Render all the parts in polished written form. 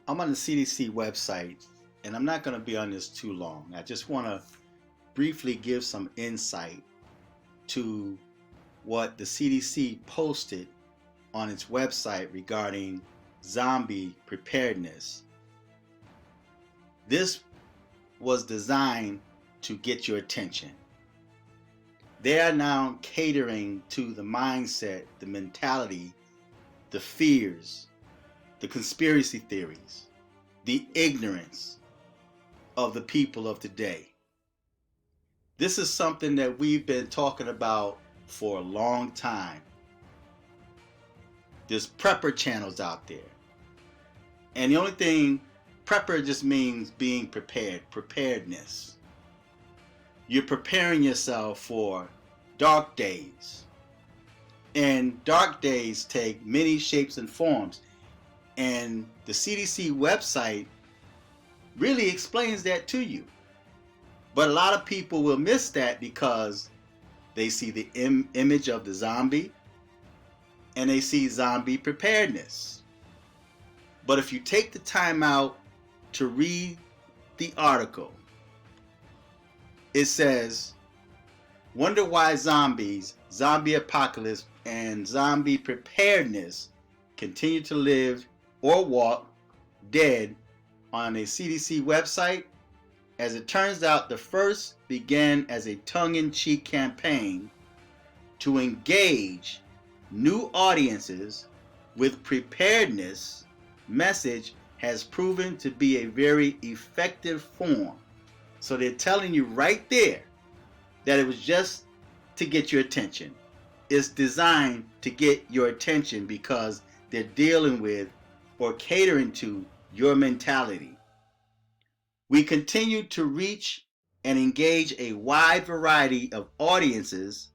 I'm on the CDC website, and I'm not going to be on this too long. I just want to briefly give some insight to what the CDC posted on its website regarding zombie preparedness. This was designed to get your attention. They are now catering to the mindset, the mentality, the fears, the conspiracy theories, the ignorance of the people of today. This is something that we've been talking about for a long time. There's prepper channels out there. And the only thing, prepper just means being prepared, preparedness. You're preparing yourself for dark days. And dark days take many shapes and forms. And the CDC website really explains that to you. But a lot of people will miss that because they see the image of the zombie and they see zombie preparedness. But if you take the time out to read the article, it says, wonder why zombies, zombie apocalypse, and zombie preparedness continue to live or walk dead on a CDC website. As it turns out, the first began as a tongue-in-cheek campaign to engage new audiences with preparedness message has proven to be a very effective form. So they're telling you right there that it was just to get your attention. It's designed to get your attention because they're dealing with or catering to your mentality. We continue to reach and engage a wide variety of audiences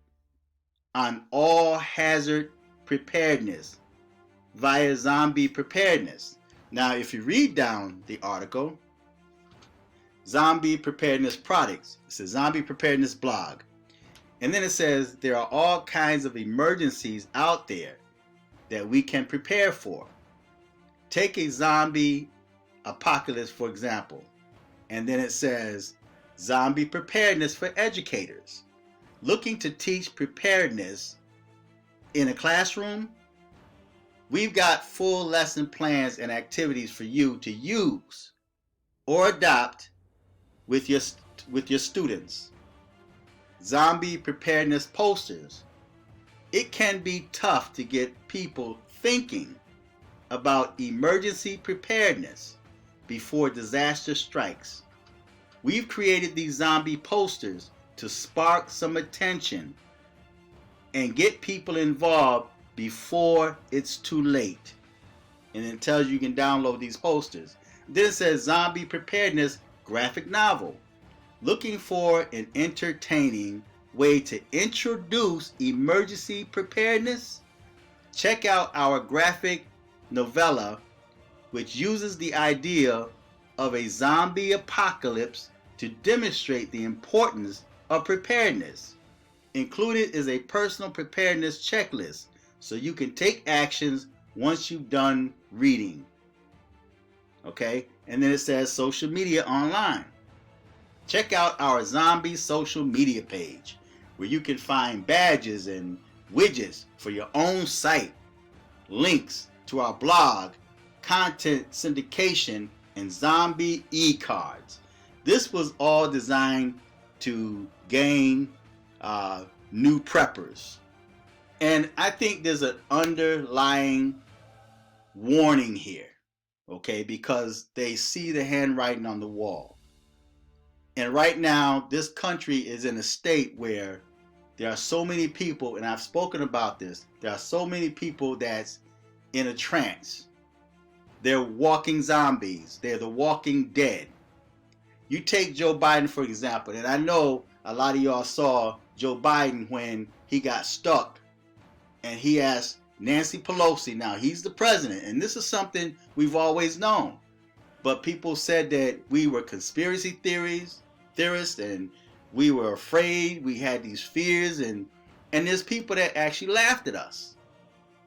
on all hazard preparedness via zombie preparedness. Now, if you read down the article, zombie preparedness products, it's a zombie preparedness blog. And then it says there are all kinds of emergencies out there that we can prepare for. Take a zombie apocalypse, for example. And then it says zombie preparedness for educators looking to teach preparedness in a classroom. We've got full lesson plans and activities for you to use or adopt with your students. Zombie preparedness posters. It can be tough to get people thinking about emergency preparedness before disaster strikes. We've created these zombie posters to spark some attention and get people involved before it's too late. And it tells you can download these posters. Then it says zombie preparedness graphic novel. Looking for an entertaining way to introduce emergency preparedness? Check out our graphic novella, which uses the idea of a zombie apocalypse to demonstrate the importance of preparedness. Included is a personal preparedness checklist so you can take actions once you've done reading. Okay, and then it says social media online. Check out our zombie social media page where you can find badges and widgets for your own site, links to our blog, content syndication, and zombie e-cards. This was all designed to gain new preppers. And I think there's an underlying warning here, okay, because they see the handwriting on the wall. And right now, this country is in a state where there are so many people, and I've spoken about this, there are so many people that's in a trance. They're walking zombies. They're the walking dead. You take Joe Biden, for example, and I know a lot of y'all saw Joe Biden when he got stuck and he asked Nancy Pelosi, now he's the president, and this is something we've always known, but people said that we were conspiracy theorists and we were afraid, we had these fears, and there's people that actually laughed at us,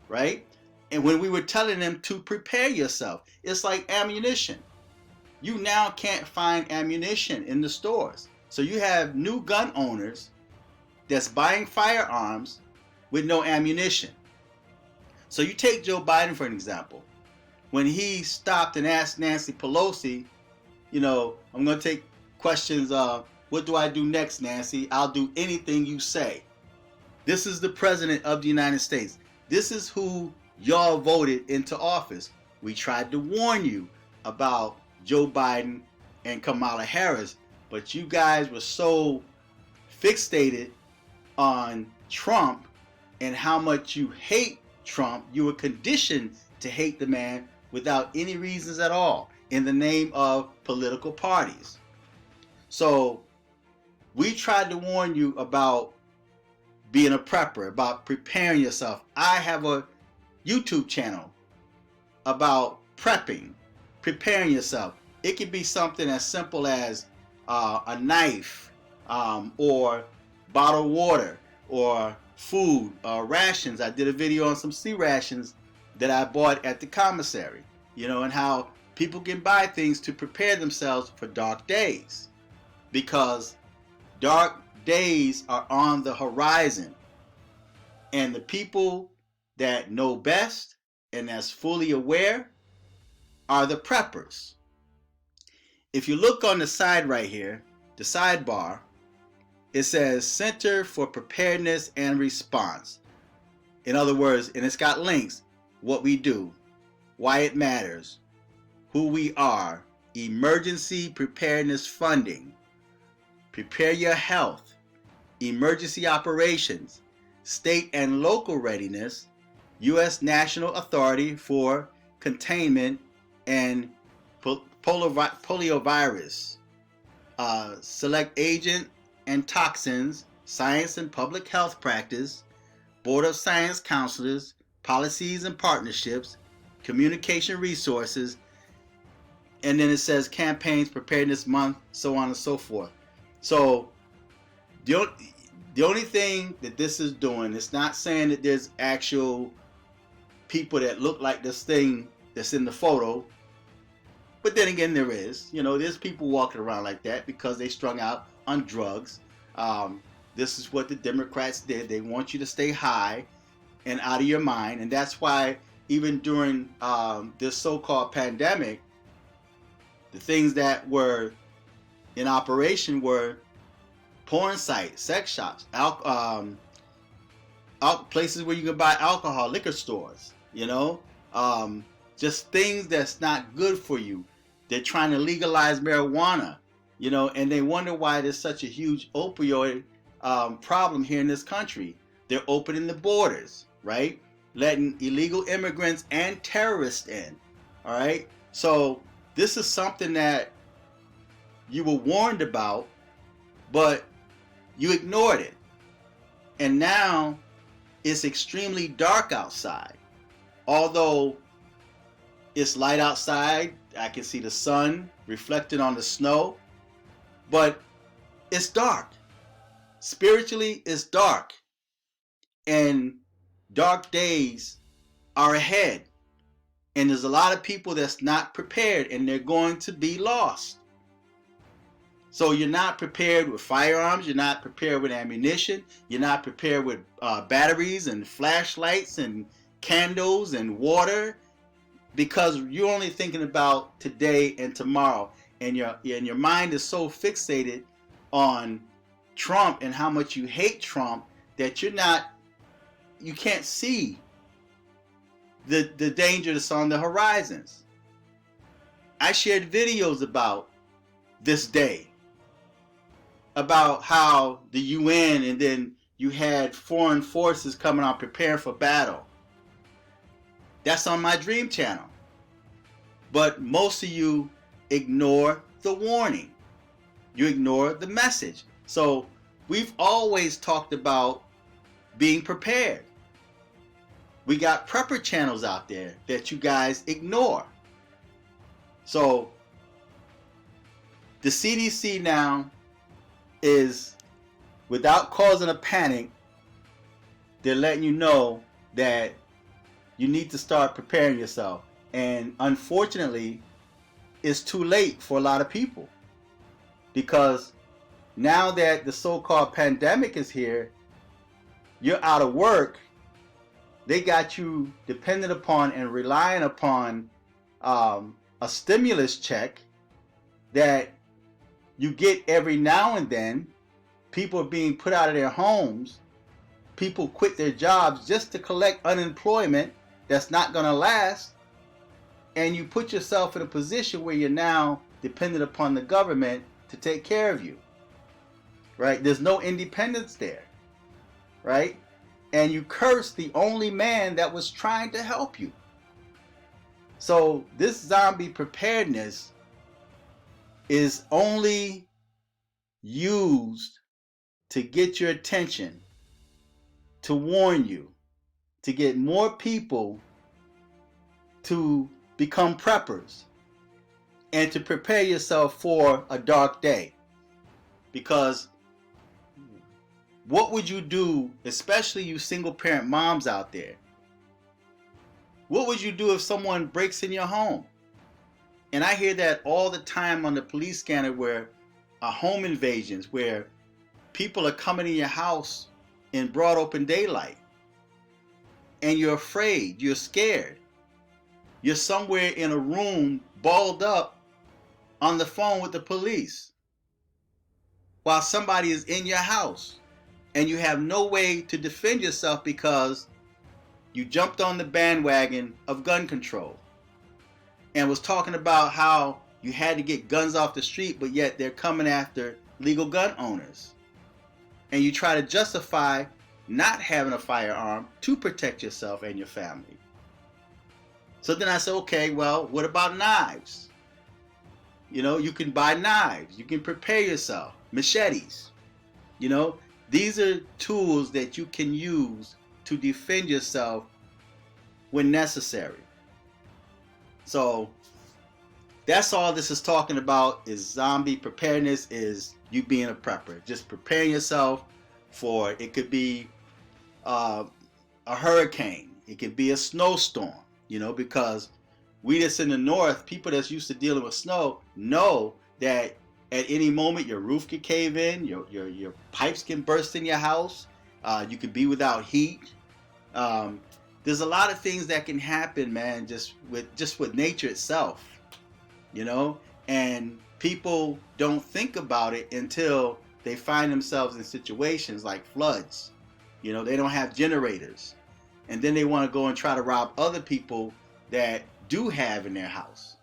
right? And when we were telling them to prepare yourself, it's like ammunition. You now can't find ammunition in the stores. So you have new gun owners that's buying firearms with no ammunition. So you take Joe Biden for an example. When he stopped and asked Nancy Pelosi, I'm going to take questions. What do I do next, Nancy? I'll do anything you say. This is the president of the United States. This is who y'all voted into office. We tried to warn you about Joe Biden and Kamala Harris, but you guys were so fixated on Trump and how much you hate Trump. You were conditioned to hate the man without any reasons at all in the name of political parties. So we tried to warn you about being a prepper, about preparing yourself. I have a YouTube channel about prepping, preparing yourself. It could be something as simple as a knife, or bottled water, or food, rations. I did a video on some sea rations that I bought at the commissary, and how people can buy things to prepare themselves for dark days, because dark days are on the horizon. And the people that know best and that's fully aware are the preppers. If you look on the side right here, the sidebar, it says Center for Preparedness and Response. In other words, and it's got links, what we do, why it matters, who we are, emergency preparedness funding, prepare your health, emergency operations, state and local readiness, U.S. National Authority for Containment and Poliovirus, select agent and toxins, science and public health practice, Board of Science counselors, policies and partnerships, communication resources, and then it says campaigns, preparedness month, so on and so forth. So the only thing that this is doing, it's not saying that there's actual people that look like this thing that's in the photo. But then again, there is. There's people walking around like that because they strung out on drugs. This is what the Democrats did. They want you to stay high and out of your mind. And that's why even during this so-called pandemic, the things that were in operation were porn sites, sex shops, places where you can buy alcohol, liquor stores, just things that's not good for you. They're trying to legalize marijuana, and they wonder why there's such a huge opioid problem here in this country. They're opening the borders, right? Letting illegal immigrants and terrorists in, all right? So this is something that you were warned about, but you ignored it. And now it's extremely dark outside. Although it's light outside, I can see the sun reflected on the snow, but it's dark. Spiritually, it's dark. And dark days are ahead. And there's a lot of people that's not prepared, and they're going to be lost. So you're not prepared with firearms, you're not prepared with ammunition, you're not prepared with batteries and flashlights and candles and water, because you're only thinking about today and tomorrow, and your mind is so fixated on Trump and how much you hate Trump that you can't see the danger that's on the horizons. I shared videos about this day, about how the UN, and then you had foreign forces coming out preparing for battle. That's on my Dream channel. But most of you ignore the warning. You ignore the message. So we've always talked about being prepared. We got prepper channels out there that you guys ignore. So the CDC now is, without causing a panic, they're letting you know that You need to start preparing yourself. And unfortunately, it's too late for a lot of people, because now that the so-called pandemic is here, you're out of work. They got you dependent upon and relying upon a stimulus check that you get every now and then. People are being put out of their homes. People quit their jobs just to collect unemployment that's not going to last. And you put yourself in a position where you're now dependent upon the government to take care of you. Right? There's no independence there. Right? And you curse the only man that was trying to help you. So this zombie preparedness is only used to get your attention, to warn you, to get more people to become preppers, and to prepare yourself for a dark day. Because what would you do, especially you single parent moms out there? What would you do if someone breaks in your home? And I hear that all the time on the police scanner, where home invasions, where people are coming in your house in broad open daylight, and you're afraid, you're scared. You're somewhere in a room balled up on the phone with the police while somebody is in your house, and you have no way to defend yourself because you jumped on the bandwagon of gun control and was talking about how you had to get guns off the street, but yet they're coming after legal gun owners. And you try to justify not having a firearm to protect yourself and your family. So then I said, okay, well, what about knives? You know, you can buy knives. You can prepare yourself. Machetes. You know, these are tools that you can use to defend yourself when necessary. So that's all this is talking about, is zombie preparedness, is you being a prepper. Just preparing yourself for, it could be a hurricane. It could be a snowstorm, you know, because we that's in the north, people that's used to dealing with snow, know that at any moment your roof could cave in, your pipes can burst in your house, you could be without heat. There's a lot of things that can happen, man, just with nature itself, you know, and people don't think about it until they find themselves in situations like floods. You know, they don't have generators, and then they want to go and try to rob other people that do have in their house,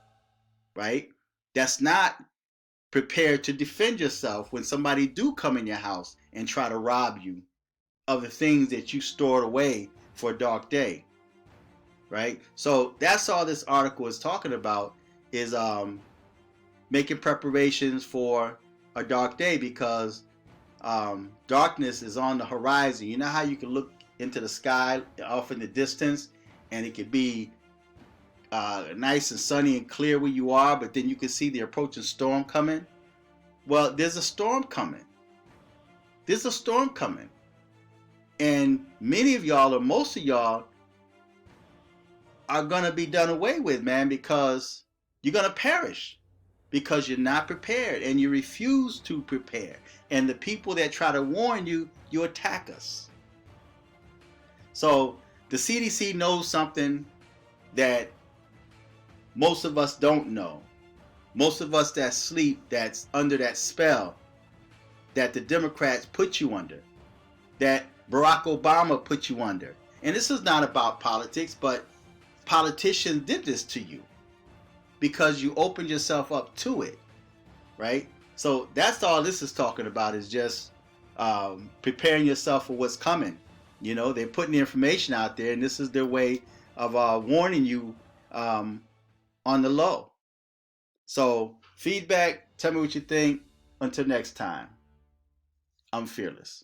right? That's not prepared to defend yourself when somebody do come in your house and try to rob you of the things that you stored away for a dark day, right? So that's all this article is talking about, is making preparations for a dark day, because darkness is on the horizon. You know how you can look into the sky off in the distance, and it could be nice and sunny and clear where you are, but then you can see the approaching storm coming. Well, there's a storm coming. There's a storm coming. And many of y'all, or most of y'all, are going to be done away with, man, because you're going to perish because you're not prepared and you refuse to prepare. And the people that try to warn you, you attack us. So the CDC knows something that most of us don't know. Most of us that sleep, that's under that spell that the Democrats put you under, that Barack Obama put you under. And this is not about politics, but politicians did this to you because you opened yourself up to it, right? So that's all this is talking about, is just preparing yourself for what's coming. You know, they're putting the information out there, and this is their way of warning you on the low. So feedback, tell me what you think. Until next time, I'm fearless.